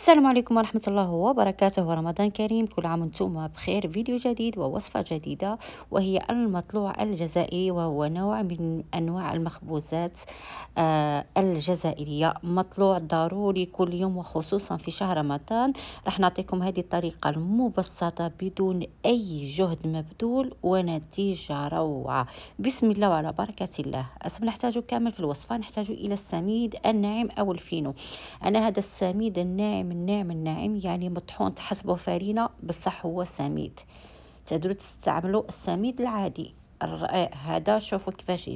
السلام عليكم ورحمة الله وبركاته، ورمضان كريم. كل عام وانتم بخير. فيديو جديد ووصفة جديدة، وهي المطلوع الجزائري، وهو نوع من أنواع المخبوزات الجزائرية. مطلوع ضروري كل يوم، وخصوصا في شهر رمضان. راح نعطيكم هذه الطريقة المبسطة بدون أي جهد مبذول، ونتيجة روعة. بسم الله وعلى بركة الله. نحتاج كامل في الوصفة، نحتاج إلى السميد الناعم أو الفينو. أنا هذا السميد الناعم يعني مطحون، تحسبه فرينة بصح هو سميد. تقدروا تستعملوا السميد العادي الرقيق هذا. شوفوا كيفاش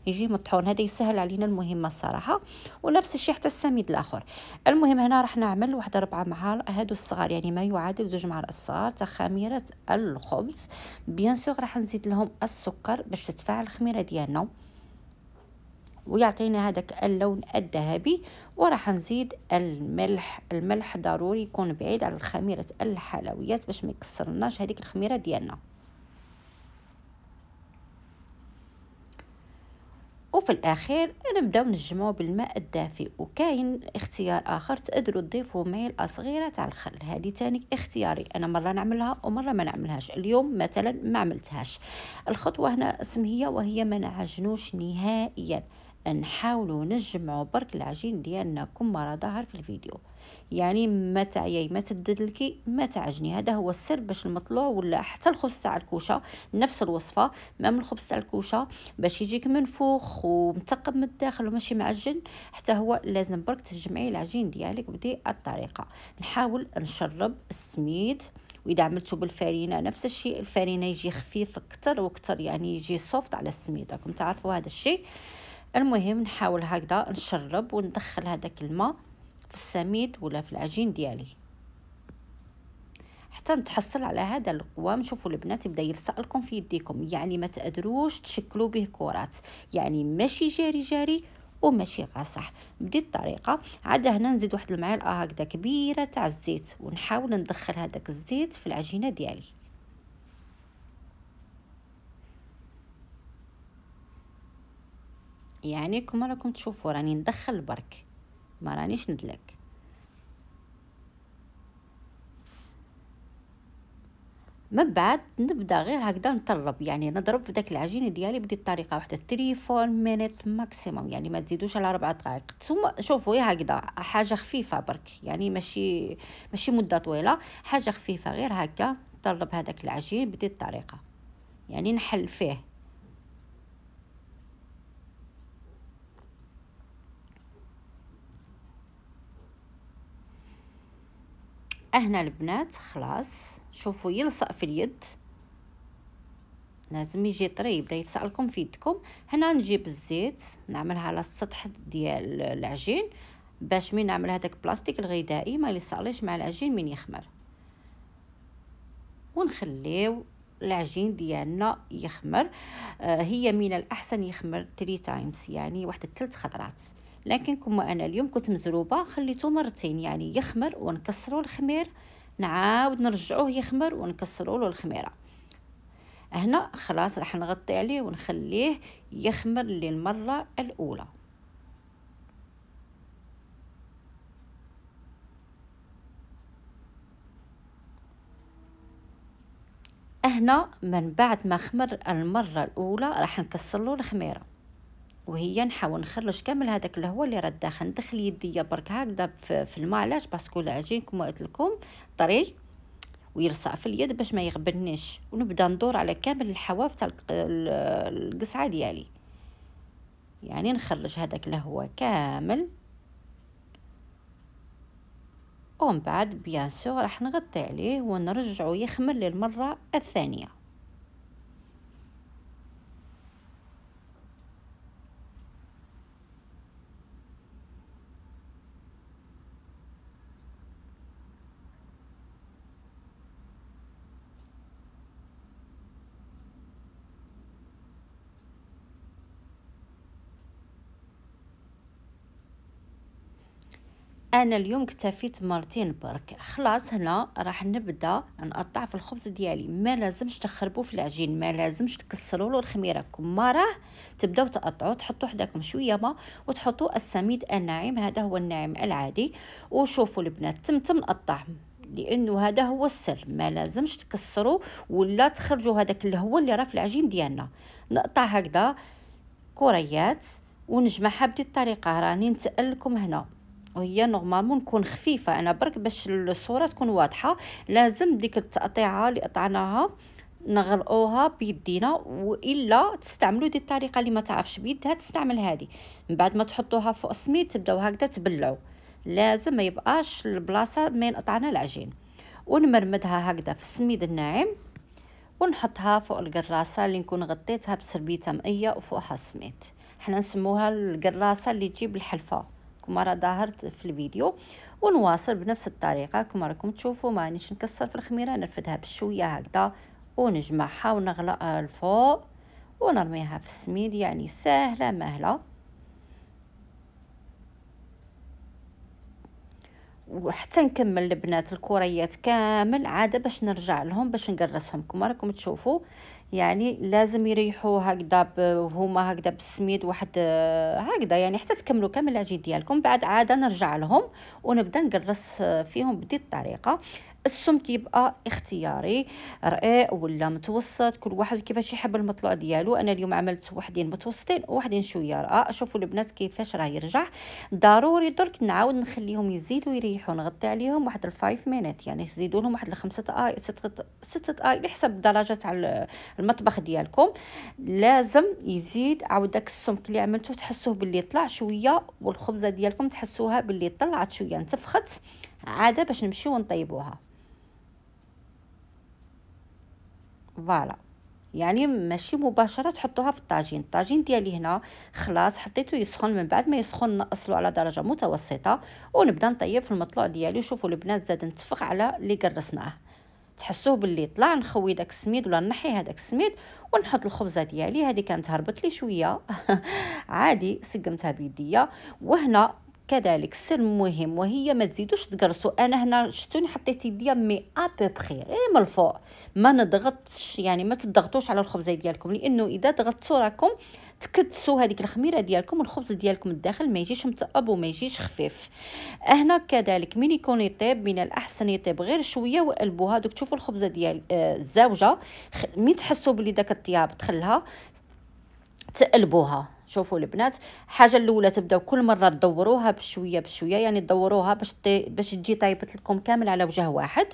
يجي مطحون. هذا يسهل علينا المهمة الصراحة، ونفس الشيء حتى السميد الآخر. المهم هنا راح نعمل واحد 4 معالق هادو الصغار، يعني ما يعادل 2 معالق صغار تاع خميرة الخبز. بيان سور راح نزيد لهم السكر باش تتفاعل الخميرة ديالنا ويعطينا هذاك اللون الذهبي. وراح نزيد الملح ضروري يكون بعيد على خميرة الحلويات باش ما يكسرناش هذيك الخميرة ديالنا. وفي الاخير نبداو نجمعوا بالماء الدافئ. وكاين اختيار اخر، تقدروا تضيفوا معلقه صغيره تاع الخل. هذه تاني اختياري، انا مره نعملها ومره ما نعملهاش. اليوم مثلا ما عملتهاش. الخطوه هنا اسمها وهي ما نعجنوش نهائيا. نحاولوا نجمعوا برك العجين ديالنا كما راه ظاهر في الفيديو. يعني ما تعيي ما تدلكي ما تعجني. هذا هو السر باش المطلوع ولا حتى الخبز تاع الكوشه نفس الوصفه. ما من الخبز تاع الكوشه باش يجيك منفوخ ومثقب من الداخل وماشي معجن، حتى هو لازم برك تجمعي العجين ديالك بدي الطريقه. نحاول نشرب السميد، واذا عملته بالفارينه نفس الشيء. الفارينه يجي خفيف اكثر واكثر، يعني يجي سوفت على السميد، راكم تعرفوا هذا الشيء. المهم نحاول هكذا نشرب وندخل هذاك الماء في السميد ولا في العجين ديالي حتى نتحصل على هذا القوام. شوفوا البنات يبدا يلصق لكم في يديكم، يعني ما تقدروش تشكلوا به كرات، يعني ماشي جاري وماشي قاصح. بدي الطريقه. عاد هنا نزيد واحد المعلقه هكذا كبيره تاع الزيت، ونحاول ندخل هذاك الزيت في العجينه ديالي. يعني كما راكم تشوفوا راني ندخل برك، ما رانيش ندلك. من بعد نبدا غير هكذا نطرب، يعني نضرب في داك العجينه ديالي بدي الطريقه واحده 3 4 مينيت ماكسيموم، يعني ما تزيدوش على 4 دقائق. ثم شوفوا يا هكذا حاجه خفيفه برك، يعني ماشي مده طويله، حاجه خفيفه غير هكا. نطرب هذاك العجين بدي الطريقه، يعني نحل فيه. هنا البنات خلاص شوفوا يلصق في اليد، لازم يجي طري يبدا يلصق لكم في يدكم. هنا نجيب الزيت نعملها على السطح ديال العجين باش من نعمل هذاك بلاستيك الغذائي ما يلصقليش مع العجين من يخمر. ونخليو العجين ديالنا يخمر. هي من الاحسن يخمر 3 تايمز، يعني واحد 3 خطرات. لكن كما انا اليوم كنت مزروبه خليته مرتين، يعني يخمر ونكسروا الخمير، نعاود نرجعوه يخمر ونكسروا له الخميره. هنا خلاص راح نغطي عليه ونخليه يخمر للمرة الأولى. هنا من بعد ما خمر المرة الأولى راح نكسر له الخميرة، وهي نحاول نخرج كامل هذاك الهواء اللي راه داخل. ندخل يدي برك هكذا في الماء، علاش؟ باسكو العجين كما قلت لكم طري ويلصق في اليد باش ما يغبنيش. ونبدا ندور على كامل الحواف تاع القصعه ديالي، يعني نخرج هذاك الهواء كامل. ومن بعد بيان سور راح نغطي عليه ونرجعه يخمر للمرة الثانية. انا اليوم اكتفيت مرتين برك. خلاص هنا راح نبدا نقطع في الخبز ديالي. ما لازمش تخربوا في العجين، ما لازمش تكسروا له الخميره. كما راه تبداو تقطعوا، تحطوا حداكم شويه ما وتحطوا السميد الناعم، هذا هو الناعم العادي. وشوفوا البنات تم نقطع، لانه هذا هو السر. ما لازمش تكسروا ولا تخرجوا هذاك الهواء اللي راه في العجين ديالنا. نقطع هكذا كريات ونجمعها بدي الطريقه راني نتقل لكم هنا، وهي نورمالمون نكون خفيفه. انا برك باش الصوره تكون واضحه لازم ديك التقطيعه اللي قطعناها نغرقوها بيدينا، والا تستعملوا دي الطريقه اللي ما تعرفش بيدها تستعمل هذه. من بعد ما تحطوها فوق السميد تبداو هكذا تبلعوا، لازم ما يبقاش البلاصه من قطعنا العجين. ونمرمدها هكذا في السميد الناعم ونحطها فوق القراصه اللي نكون غطيتها بسربيته مائيه وفوقها السميد. حنا نسموها القراصه اللي تجيب الحلفه كما راه ظهرت في الفيديو. ونواصل بنفس الطريقه كما راكم تشوفوا، مانيش نكسر في الخميره، نرفدها بشويه هكذا ونجمعها ونغلقها الفوق ونرميها في السميد. يعني سهله مهله. وحتى نكمل البنات الكريات كامل عاده باش نرجع لهم باش نقرصهم. كما راكم تشوفوا يعني لازم يريحوا هكذا هما هكذا بالسميد واحد هكذا، يعني حتى تكملوا كامل العجين ديالكم. بعد عاده نرجع لهم ونبدا نقرص فيهم بدي الطريقه. السمك يبقى اختياري، رقيق ولا متوسط، كل واحد كيفاش يحب المطلوع ديالو. انا اليوم عملت وحدين متوسطين ووحدين شويه رقاق. شوفوا البنات كيفاش راه يرجع. ضروري درك نعاود نخليهم يزيدوا يريحوا، نغطي عليهم واحد 5 مينيت، يعني تزيدوا لهم واحد 5 دقائق 6 دقائق على حسب درجه تاع المطبخ ديالكم. لازم يزيد عاود داك السمك اللي عملتوه تحسوه باللي طلع شويه، والخبزه ديالكم تحسوها باللي طلعت شويه انتفخت عاده باش نمشيو نطيبوها. فوالا يعني ماشي مباشره تحطوها في الطاجين. الطاجين ديالي هنا خلاص حطيته يسخن. من بعد ما يسخن نقصلو على درجه متوسطه ونبدا نطيب في المطلوع ديالي. شوفوا البنات زاد نتفق على اللي قرصناه، تحسوه باللي طلع. نخوي داك السميد ولا نحي هذاك السميد ونحط الخبزه ديالي. هذه كانت هربت لي شويه عادي سقمتها بيديا. وهنا كذلك سر مهم، وهي ما تزيدوش تقرصوا. انا هنا شفتوني حطيت يديا مي ابوبخي غير من الفوق، ما نضغطش، يعني ما تضغطوش على الخبزه ديالكم، لانه اذا ضغطتوا راكم تكدسوا هذيك الخميره ديالكم والخبز ديالكم الداخل ما يجيش مطأب وما يجيش خفيف. هنا كذلك من يكون يطيب من الاحسن يطيب غير شويه وقلبوها. دوك تشوفوا الخبزه ديال الزوجه مي تحسوا بلي داك الطياب دخلها تقلبوها. شوفوا البنات، حاجه الاولى تبداو كل مره تدوروها بشويه بشويه، يعني تدوروها باش تجي طايبت لكم كامل على وجه واحد.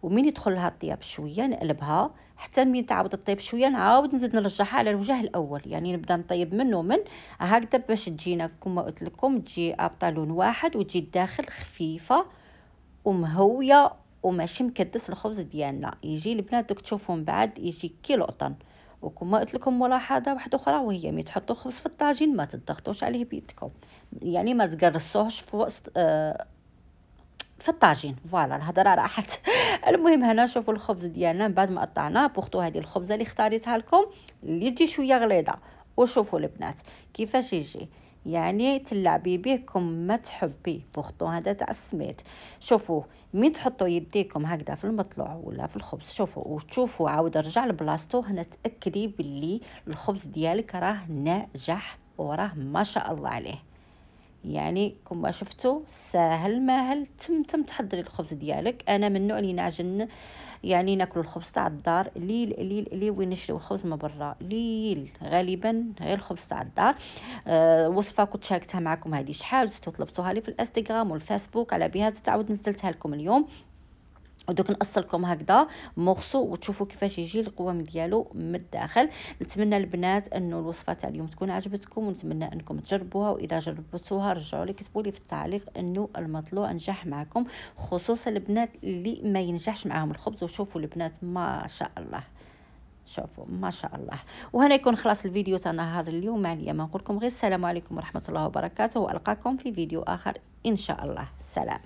ومن يدخل لها الطياب شويه نقلبها حتى من تعاود تطيب شويه نعاود نزيد نرجعها على الوجه الاول، يعني نبدا نطيب من ومن هكذا باش تجينا كما قلت لكم تجي ابطا لون واحد وتجي الداخل خفيفه ومهويه وماشي مكدس. الخبز ديالنا يجي البنات دوك تشوفوا من بعد يجي كي لقطن. وكما قلت لكم ملاحظه واحده اخرى، وهي ملي تحطوا خبز في الطاجين ما تضغطوش عليه بيدكم، يعني ما تقرصوهش في وسط في الطاجين. فوالا الهضره راحت. المهم هنا شوفوا الخبز ديالنا بعد ما قطعناه بوختو هذه الخبزه اللي اختاريتها لكم اللي تجي شويه غليظه. وشوفوا البنات كيفاش يجي، يعني تلعبي به كما تحبي. بوختو هذا تاع السميد. شوفوا مي تحطوا يديكم هكذا في المطلوع ولا في الخبز، شوفوا وتشوفوا عاود رجع لبلاصتو. هنا تاكدي باللي الخبز ديالك راه ناجح وراه ما شاء الله عليه. يعني كما شفتوا ساهل ماهل. تم تحضري الخبز ديالك. انا من النوع اللي نعجن يعني ناكل الخبز تاع الدار ليل وين نشريو الخبز من برا ليل غالبا غير الخبز تاع الدار. وصفه كنت شاركتها معكم هذه شحال زدتو طلبتوها لي في الانستغرام والفيسبوك، على بها تعاود نزلتها لكم اليوم. ودوك نقصلكم هكذا مغصو وتشوفوا كيفاش يجي القوام ديالو من الداخل. نتمنى البنات انه الوصفه تاع اليوم تكون عجبتكم، ونتمنى انكم تجربوها. واذا جربتوها رجعوا لي كتبوا لي في التعليق انه المطلوع نجح معكم، خصوصا البنات اللي ما ينجحش معاهم الخبز. وشوفوا البنات ما شاء الله، شوفوا ما شاء الله. وهنا يكون خلاص الفيديو تاع نهار اليوم. معليا ما نقول لكم غير السلام عليكم ورحمه الله وبركاته، والقاكم في فيديو اخر ان شاء الله. سلام.